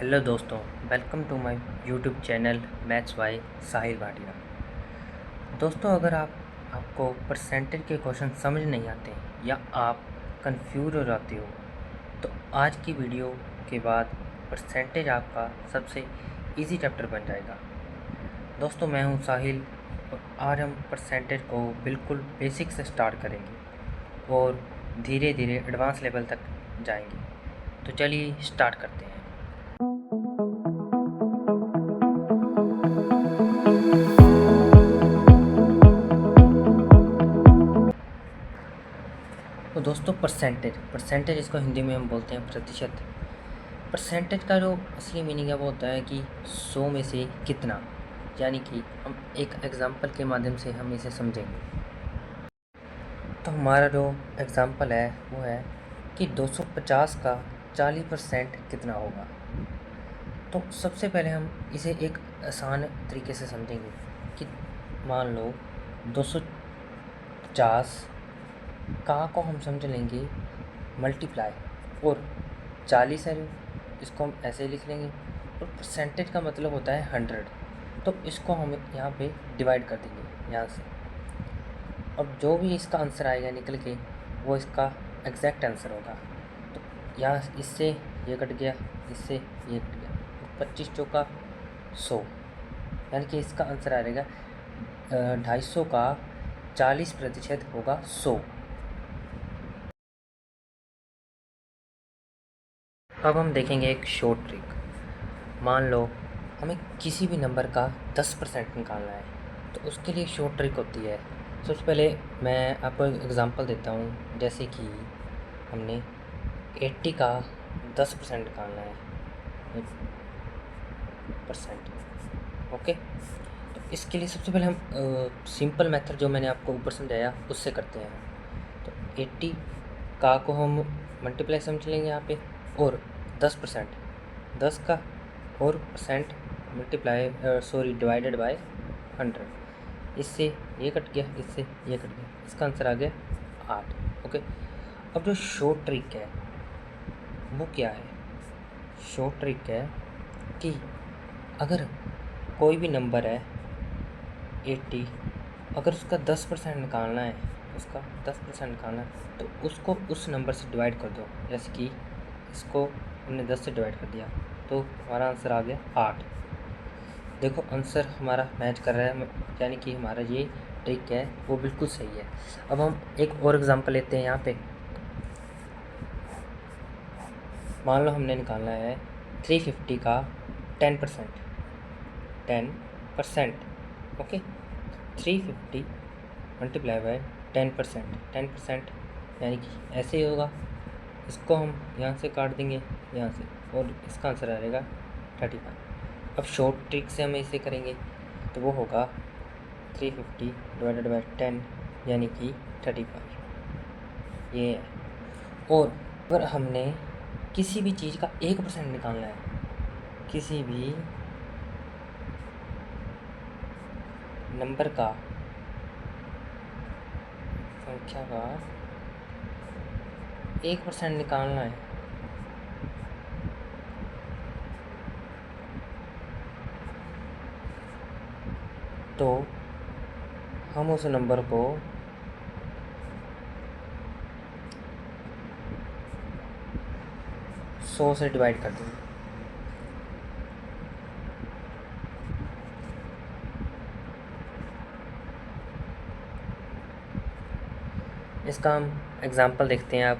Hello दोस्तों, welcome to my YouTube channel maths by Sahil Bhatia. दोस्तों, अगर आपको परसेंटेज के क्वेश्चन समझ नहीं आते या आप कंफ्यूज हो जाते हो तो आज की वीडियो के बाद परसेंटेज आपका सबसे इजी चैप्टर बन जाएगा। दोस्तों, मैं हूं साहिल और आज हम परसेंटेज को बिल्कुल बेसिक से स्टार्ट करेंगे और धीरे धीरे एडवांस लेवल तक जाएंगे। तो चलिए स्टार्ट करते हैं। तो दोस्तों, परसेंटेज इसको हिंदी में हम बोलते हैं प्रतिशत। परसेंटेज का जो असली मीनिंग है वो होता है कि 100 में से कितना, यानी कि हम एक एग्जांपल के माध्यम से हम इसे समझेंगे। तो हमारा जो एग्जांपल है वो है कि 250 का 40% कितना होगा। तो सबसे पहले हम इसे एक आसान तरीके से समझेंगे कि मान लो 250 का को हम समझ लेंगे मल्टीप्लाई, और 40 है जो इसको हम ऐसे लिख लेंगे, और परसेंटेज का मतलब होता है 100, तो इसको हम यहाँ पे डिवाइड कर देंगे यहाँ से। अब जो भी इसका आंसर आएगा निकल के वो इसका एग्जैक्ट आंसर होगा। तो यहाँ इससे ये कट गया, इससे ये कट गया, 25 चौका 100, यानी कि इसका आंसर आएगा 250 का 40% होगा 100। अब हम देखेंगे एक शॉर्ट ट्रिक। मान लो हमें किसी भी नंबर का 10% निकालना है, तो उसके लिए शॉर्ट ट्रिक होती है। सबसे पहले मैं आपको एक एग्ज़ाम्पल देता हूँ। जैसे कि हमने 80 का 10% निकालना है, परसेंट। ओके, तो इसके लिए सबसे पहले हम सिंपल मेथड जो मैंने आपको ऊपर समझाया उससे करते हैं। तो 80 का को हम मल्टीप्लाई समझ लेंगे यहाँ पे, और 10%, 10 का और परसेंट मल्टीप्लाई डिवाइडेड बाय 100। इससे ये कट गया, इससे ये कट गया, इसका आंसर आ गया 8। ओके, अब जो शॉर्ट ट्रिक है वो क्या है? शॉर्ट ट्रिक है कि अगर कोई भी नंबर है 80, अगर उसका 10% निकालना है, उसका 10% निकालना है, तो उसको उस नंबर से डिवाइड कर दो। जैसे कि इसको हमने 10 से डिवाइड कर दिया तो हमारा आंसर आ गया 8। देखो, आंसर हमारा मैच कर रहा है, यानी कि हमारा ये ट्रिक है वो बिल्कुल सही है। अब हम एक और एग्जांपल लेते हैं। यहाँ पे मान लो हमने निकालना है 350 का 10%, 10%। ओके, 350 मल्टीप्लाई बाय 10%, 10% यानी कि ऐसे ही होगा। इसको हम यहाँ से काट देंगे, यहाँ से, और इसका आंसर आएगा 35। अब शॉर्ट ट्रिक से हम इसे करेंगे तो वो होगा 350 डिवाइडेड बाय 10 यानी कि 35, ये है। और अगर हमने किसी भी चीज़ का 1% निकालना है, किसी भी नंबर का, संख्या का 1% निकालना है, तो हम उस नंबर को 100 से डिवाइड कर देंगे। इसका हम एग्ज़ाम्पल देखते हैं। आप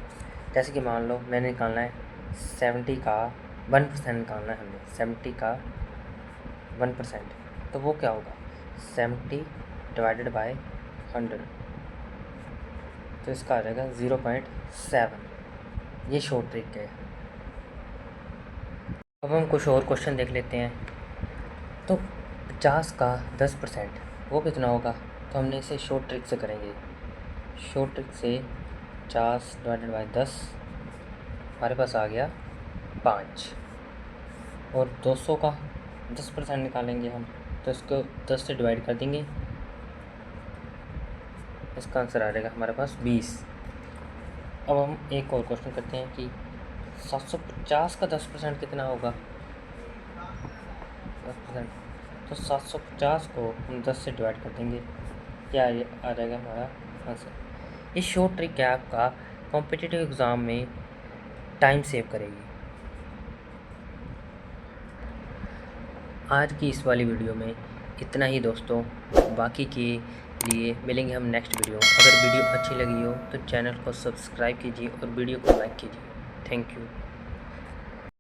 जैसे कि मान लो मैंने निकालना है 70 का 1% निकालना है हमें, 70 का 1%, तो वो क्या होगा 70 डिवाइडेड बाय 100, तो इसका आ जाएगा 0.7। ये शॉर्ट ट्रिक है। अब हम कुछ और क्वेश्चन देख लेते हैं। तो 50 का 10% वो कितना होगा? तो हमने इसे शॉर्ट ट्रिक से करेंगे। शॉर्ट ट्रिक से 50 डिवाइडेड बाय 10 हमारे पास आ गया 5, और 200 का 10% निकालेंगे हम, तो इसको 10 से डिवाइड कर देंगे, इसका आंसर आ जाएगा हमारे पास 20। अब हम एक और क्वेश्चन करते हैं कि 750 का 10% कितना होगा? 10%, तो 750 को हम 10 से डिवाइड कर देंगे, क्या ये आ जाएगा हमारा आंसर। ये शॉर्ट ट्रिक है आपका कॉम्पिटिटिव एग्ज़ाम में टाइम सेव करेगी। आज की इस वाली वीडियो में इतना ही दोस्तों, बाकी के लिए मिलेंगे हम नेक्स्ट वीडियो। अगर वीडियो अच्छी लगी हो तो चैनल को सब्सक्राइब कीजिए और वीडियो को लाइक कीजिए। Thank you.